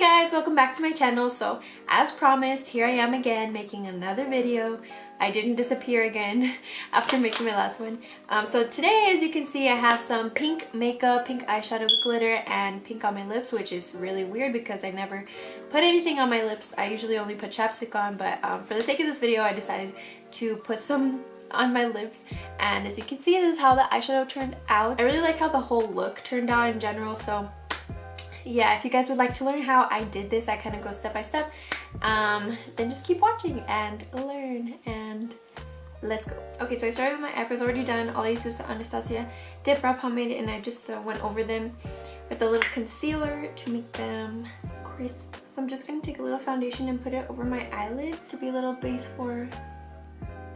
guys, welcome back to my channel. So as promised, here I am again making another video. I didn't disappear again after making my last one. So today, as you can see, I have some pink makeup, pink eyeshadow with glitter, and pink on my lips, which is really weird because I never put anything on my lips. I usually only put chapstick on, but for the sake of this video I decided to put some on my lips. And as you can see, this is how the eyeshadow turned out. I really like how the whole look turned out in general, so yeah, if you guys would like to learn how I did this, I kind of go step by step, then just keep watching and learn, and let's go. Okay, so I started with my eyebrows already done. All I used was the Anastasia Dip Brow Pomade, and I just went over them with a little concealer to make them crisp. So I'm just going to take a little foundation and put it over my eyelids to be a little base for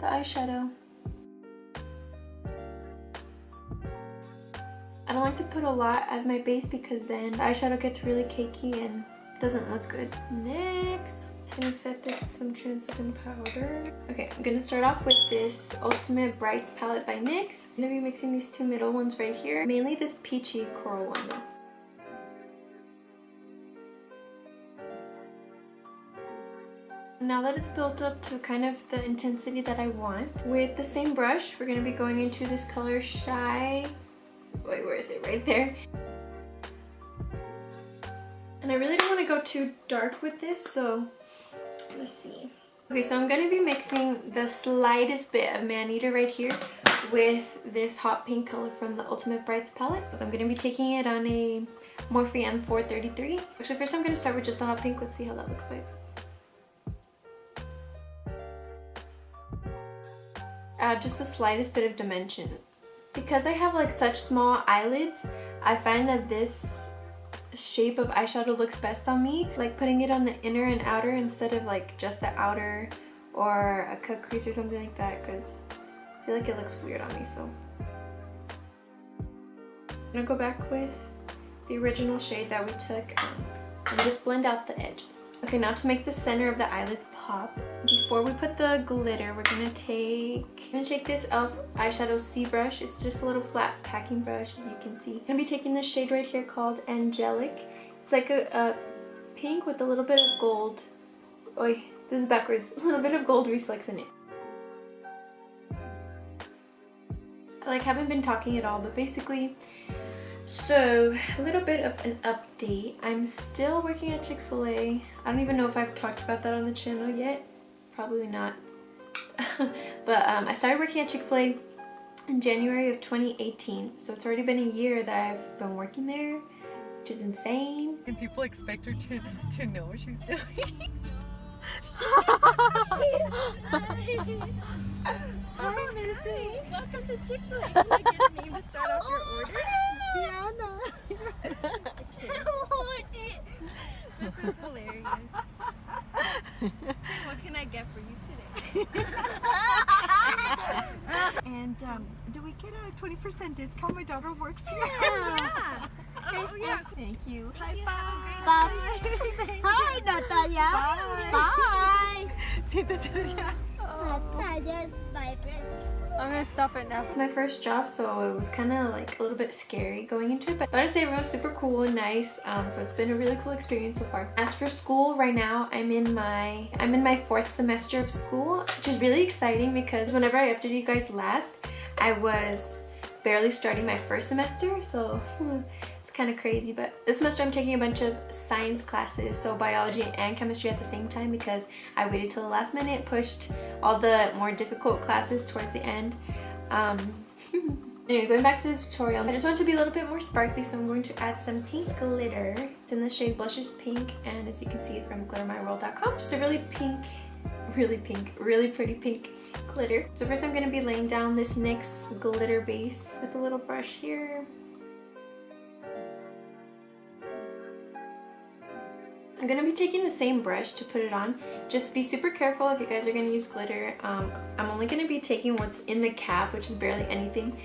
the eyeshadow. I don't like to put a lot as my base because then the eyeshadow gets really cakey and doesn't look good. Next, I'm going to set this with some translucent powder. Okay, I'm going to start off with this Ultimate Brights palette by NYX. I'm going to be mixing these two middle ones right here. Mainly this peachy coral one though. Now that it's built up to kind of the intensity that I want, with the same brush, we're going to be going into this color Shy. Wait, where is it? Right there. And I really don't want to go too dark with this, so let's see. Okay, so I'm going to be mixing the slightest bit of Man-Eater right here with this hot pink color from the Ultimate Brights palette. So I'm going to be taking it on a Morphe M433. Actually, first I'm going to start with just the hot pink. Let's see how that looks like. Add just the slightest bit of dimension. Because I have like such small eyelids, I find that this shape of eyeshadow looks best on me. Like putting it on the inner and outer instead of like just the outer or a cut crease or something like that, because I feel like it looks weird on me. So I'm gonna go back with the original shade that we took and just blend out the edges. Okay, now to make the center of the eyelids pop, before we put the glitter, we're gonna take this e.l.f. eyeshadow C brush. It's just a little flat packing brush, as you can see. I'm gonna be taking this shade right here called Angelic. It's like a pink with a little bit of gold. Oi, this is backwards. A little bit of gold reflex in it. I haven't been talking at all, but basically, so a little bit of an update. I'm still working at Chick-fil-A. I don't even know if I've talked about that on the channel yet. Probably not. But I started working at Chick-fil-A in January of 2018. So it's already been a year that I've been working there, which is insane. And people expect her to know what she's doing. Hi, Missy. Welcome to Chick-fil-A. Can I get a name to start off your order? Diana. This is hilarious. What can I get for you today? And do we get a 20% discount? My daughter works here. Yeah. Oh, yeah. Thank you. Thank you. Bye. Hi, Natalia. Bye. Bye. See Natalia. Natalia's my best. I'm gonna stop it now. It's my first job, so it was kind of like a little bit scary going into it, but I gotta say everyone's super cool and nice. So it's been a really cool experience so far. As for school, right now I'm in my 4th semester of school, which is really exciting because whenever I updated you guys last, I was barely starting my 1st semester, so it's kind of crazy. But this semester I'm taking a bunch of science classes, so biology and chemistry at the same time, because I waited till the last minute, pushed all the more difficult classes towards the end. Anyway, going back to the tutorial, I just want it to be a little bit more sparkly, so I'm going to add some pink glitter. It's in the shade Blushes Pink, and as you can see from glittermyworld.com, just a really pretty pink glitter. So first I'm going to be laying down this NYX glitter base with a little brush here. I'm going to be taking the same brush to put it on. Just be super careful if you guys are going to use glitter. I'm only going to be taking what's in the cap, which is barely anything,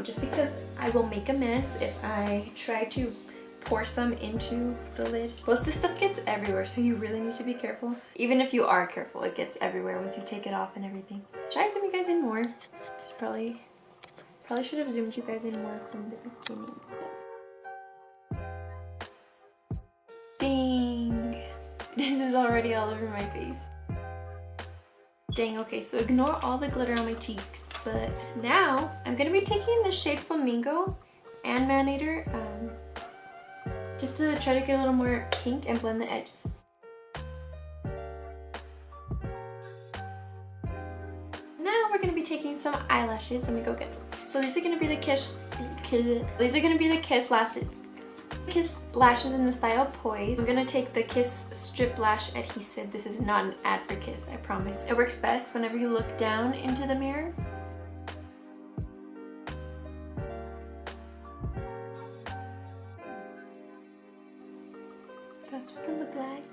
just because I will make a mess if I try to pour some into the lid. Plus this stuff gets everywhere, so you really need to be careful. Even if you are careful, it gets everywhere once you take it off and everything. Should I zoom you guys in more? This probably should have zoomed you guys in more from the beginning. Dang. already all over my face. Dang, okay, so ignore all the glitter on my cheeks. But now I'm gonna be taking the shade Flamingo and Mannator just to try to get a little more pink and blend the edges. Now we're gonna be taking some eyelashes. Let me go get some. So these are gonna be the Kiss lashes in the style Poise. I'm gonna take the Kiss Strip Lash Adhesive. This is not an ad for Kiss, I promise. It works best whenever you look down into the mirror. That's what they look like.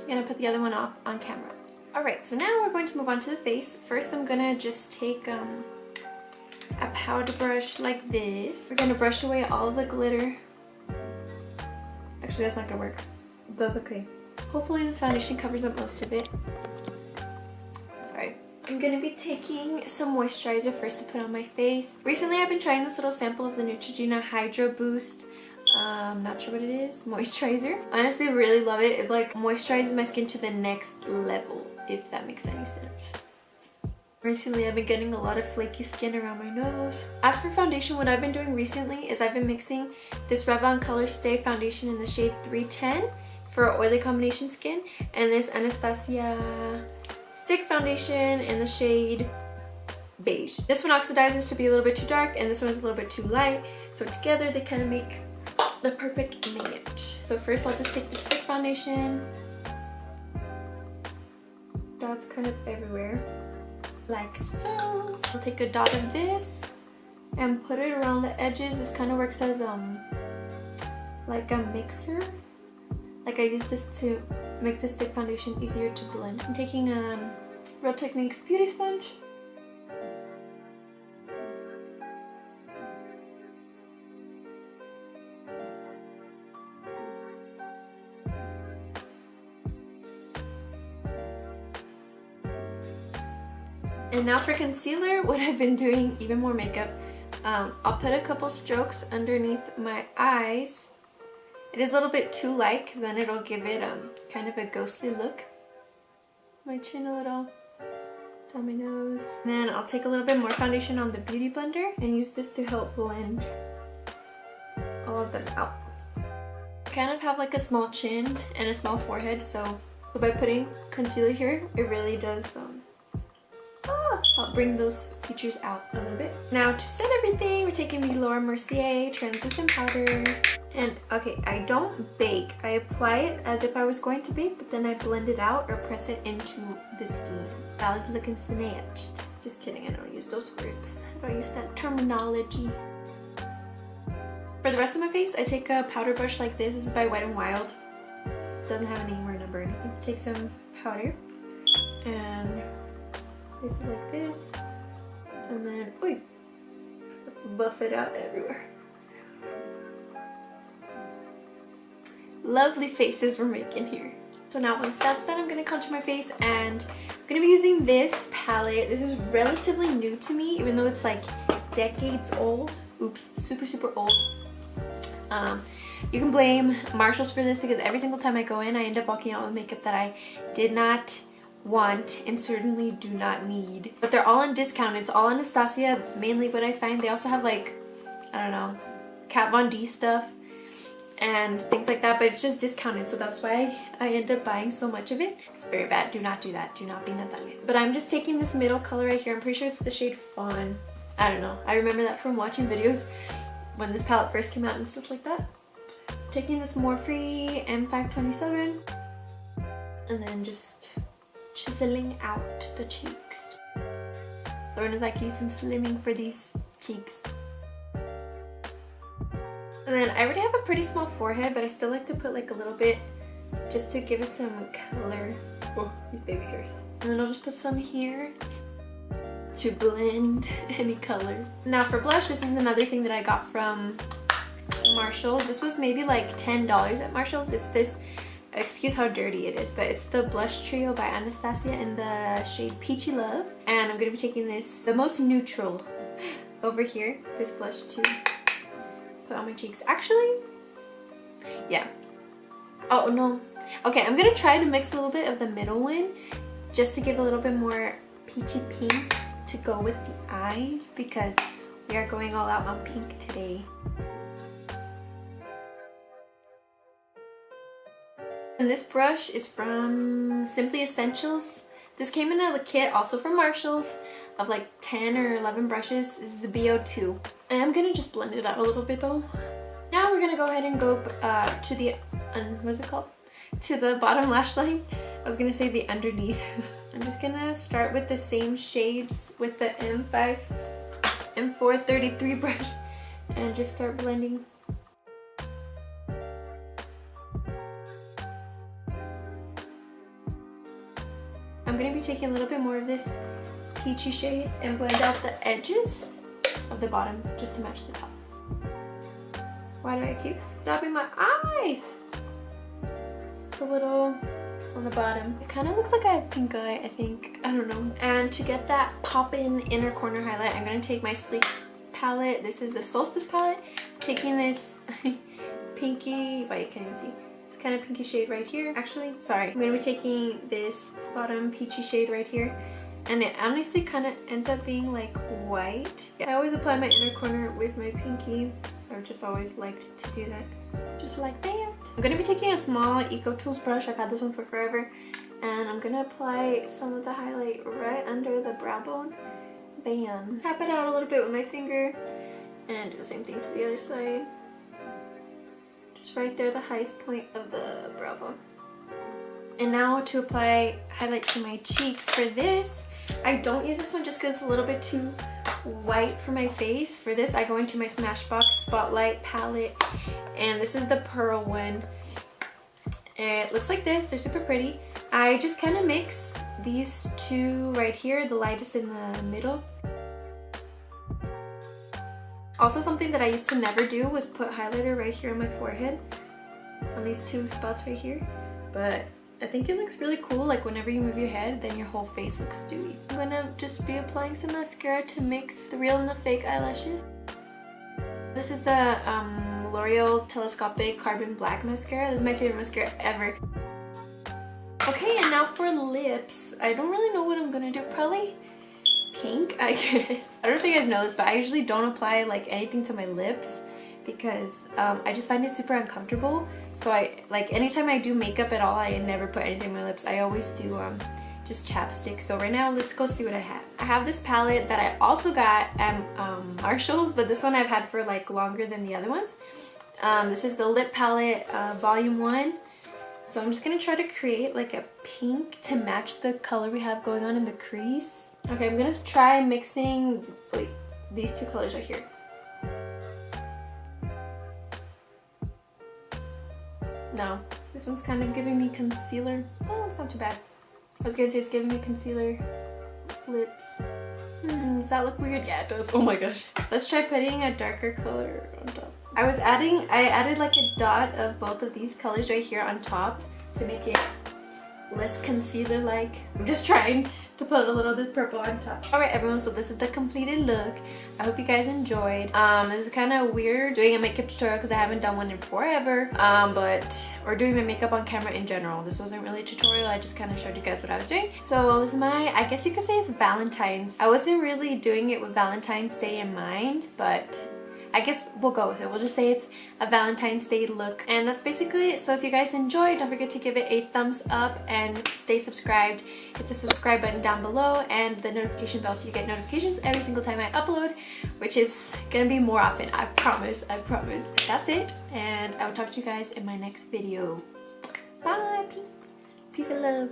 I'm gonna put the other one off on camera. Alright, so now we're going to move on to the face. First I'm gonna just take a powder brush like this. We're gonna brush away all of the glitter. Actually, that's not gonna work. That's okay. Hopefully the foundation covers up most of it. Sorry. I'm gonna be taking some moisturizer first to put on my face. Recently I've been trying this little sample of the Neutrogena Hydro Boost. I'm not sure what it is. Moisturizer. Honestly, really love it. It like moisturizes my skin to the next level, if that makes any sense. Recently, I've been getting a lot of flaky skin around my nose. As for foundation, what I've been doing recently is I've been mixing this Revlon Color Stay foundation in the shade 310 for oily combination skin, and this Anastasia stick foundation in the shade beige. This one oxidizes to be a little bit too dark, and this one is a little bit too light, so together they kind of make the perfect match. So first I'll just take the stick foundation. Dots kind of everywhere, like so. I'll take a dot of this and put it around the edges. This kind of works as like a mixer. Like I use this to make the stick foundation easier to blend. I'm taking Real Techniques beauty sponge. And now for concealer, what I've been doing, even more makeup, I'll put a couple strokes underneath my eyes. It is a little bit too light because then it'll give it kind of a ghostly look. My chin a little, down my nose. And then I'll take a little bit more foundation on the Beauty Blender and use this to help blend all of them out. I kind of have like a small chin and a small forehead, so by putting concealer here, it really does help bring those features out a little bit. Now to set everything, we're taking the Laura Mercier translucent powder. And okay, I don't bake. I apply it as if I was going to bake, but then I blend it out or press it into the skin. That was looking snatched. Just kidding, I don't use those words. I don't use that terminology. For the rest of my face, I take a powder brush like this. This is by Wet n Wild. It doesn't have a name or a number or anything. Take some powder and place it like this, and then buff it out everywhere. Lovely faces we're making here. So now once that's done, I'm going to contour my face, and I'm going to be using this palette. This is relatively new to me, even though it's like decades old. Oops, super old. You can blame Marshalls for this because every single time I go in, I end up walking out with makeup that I did not want and certainly do not need. But they're all on discount. It's all Anastasia, mainly what I find. They also have like, I don't know, Kat Von D stuff and things like that, but it's just discounted, so that's why I end up buying so much of it. It's very bad. Do not do that. Do not be Natalia. But I'm just taking this middle color right here. I'm pretty sure it's the shade Fawn. I don't know. I remember that from watching videos when this palette first came out and stuff like that. Taking this Morphe M527 and then just chiseling out the cheeks. Lauren is like, use some slimming for these cheeks. And then I already have a pretty small forehead, but I still like to put like a little bit just to give it some color. Oh, these baby hairs. And then I'll just put some here to blend any colors. Now for blush, this is another thing that I got from Marshalls. This was maybe like $10 at Marshalls. It's this, excuse how dirty it is, but it's the Blush Trio by Anastasia in the shade Peachy Love. And I'm going to be taking this, the most neutral over here, this blush to put on my cheeks. Actually, yeah. Oh no, Okay, I'm gonna try to mix a little bit of the middle one just to give a little bit more peachy pink to go with the eyes because we are going all out on pink today. And this brush is from Simply Essentials. This came in a kit also from Marshall's of like 10 or 11 brushes. This is the BO2. And I'm gonna just blend it out a little bit though. Now we're gonna go ahead and go to the, what's it called? To the bottom lash line. I was gonna say the underneath. I'm just gonna start with the same shades with the M433 brush and just start blending. I'm gonna be taking a little bit more of this peachy shade and blend out the edges of the bottom just to match the top. Why do I keep stopping my eyes? Just a little on the bottom. It kind of looks like I have pink eye, I think. I don't know. And to get that pop-in inner corner highlight, I'm gonna take my Sleek palette. This is the Solstice palette. Taking this pinky, well, you can't even see. It's kind of pinky shade right here. Actually, sorry. I'm gonna be taking this bottom peachy shade right here. And it honestly kind of ends up being like white. I always apply my inner corner with my pinky. I've just always liked to do that. Just like that. I'm going to be taking a small Eco Tools brush. I've had this one for forever. And I'm going to apply some of the highlight right under the brow bone. Bam. Tap it out a little bit with my finger. And do the same thing to the other side. Just right there, the highest point of the brow bone. And now to apply highlight to my cheeks. For this, I don't use this one just because it's a little bit too white for my face. For this, I go into my Smashbox Spotlight palette, and this is the Pearl one. It looks like this. They're super pretty. I just kind of mix these two right here, the lightest in the middle. Also, something that I used to never do was put highlighter right here on my forehead, on these two spots right here, but I think it looks really cool. Like whenever you move your head, then your whole face looks dewy. I'm gonna just be applying some mascara to mix the real and the fake eyelashes. This is the L'Oreal Telescopic Carbon Black Mascara. This is my favorite mascara ever. Okay, and now for lips. I don't really know what I'm gonna do. Probably pink, I guess. I don't know if you guys know this, but I usually don't apply like anything to my lips because I just find it super uncomfortable. So anytime I do makeup at all, I never put anything on my lips. I always do just chapstick. So right now, let's go see what I have. I have this palette that I also got at Marshall's, but this one I've had for like longer than the other ones. This is the Lip Palette Volume 1. So I'm just gonna try to create like a pink to match the color we have going on in the crease. Okay, I'm gonna try mixing these two colors right here. No, this one's kind of giving me concealer. Oh, it's not too bad. I was gonna say it's giving me concealer lips. Does that look weird? Yeah, it does. Oh my gosh. Let's try putting a darker color on top. I added like a dot of both of these colors right here on top to make it less concealer-like. I'm just trying to put a little of this purple on top. Alright everyone, so this is the completed look. I hope you guys enjoyed. This is kind of weird doing a makeup tutorial because I haven't done one in forever. Or doing my makeup on camera in general. This wasn't really a tutorial, I just kind of showed you guys what I was doing. So this is my, I guess you could say it's Valentine's. I wasn't really doing it with Valentine's Day in mind, but I guess we'll go with it. We'll just say it's a Valentine's Day look. And that's basically it. So if you guys enjoyed, don't forget to give it a thumbs up and stay subscribed. Hit the subscribe button down below and the notification bell so you get notifications every single time I upload, which is gonna be more often. I promise, I promise. That's it. And I will talk to you guys in my next video. Bye, peace. Peace and love.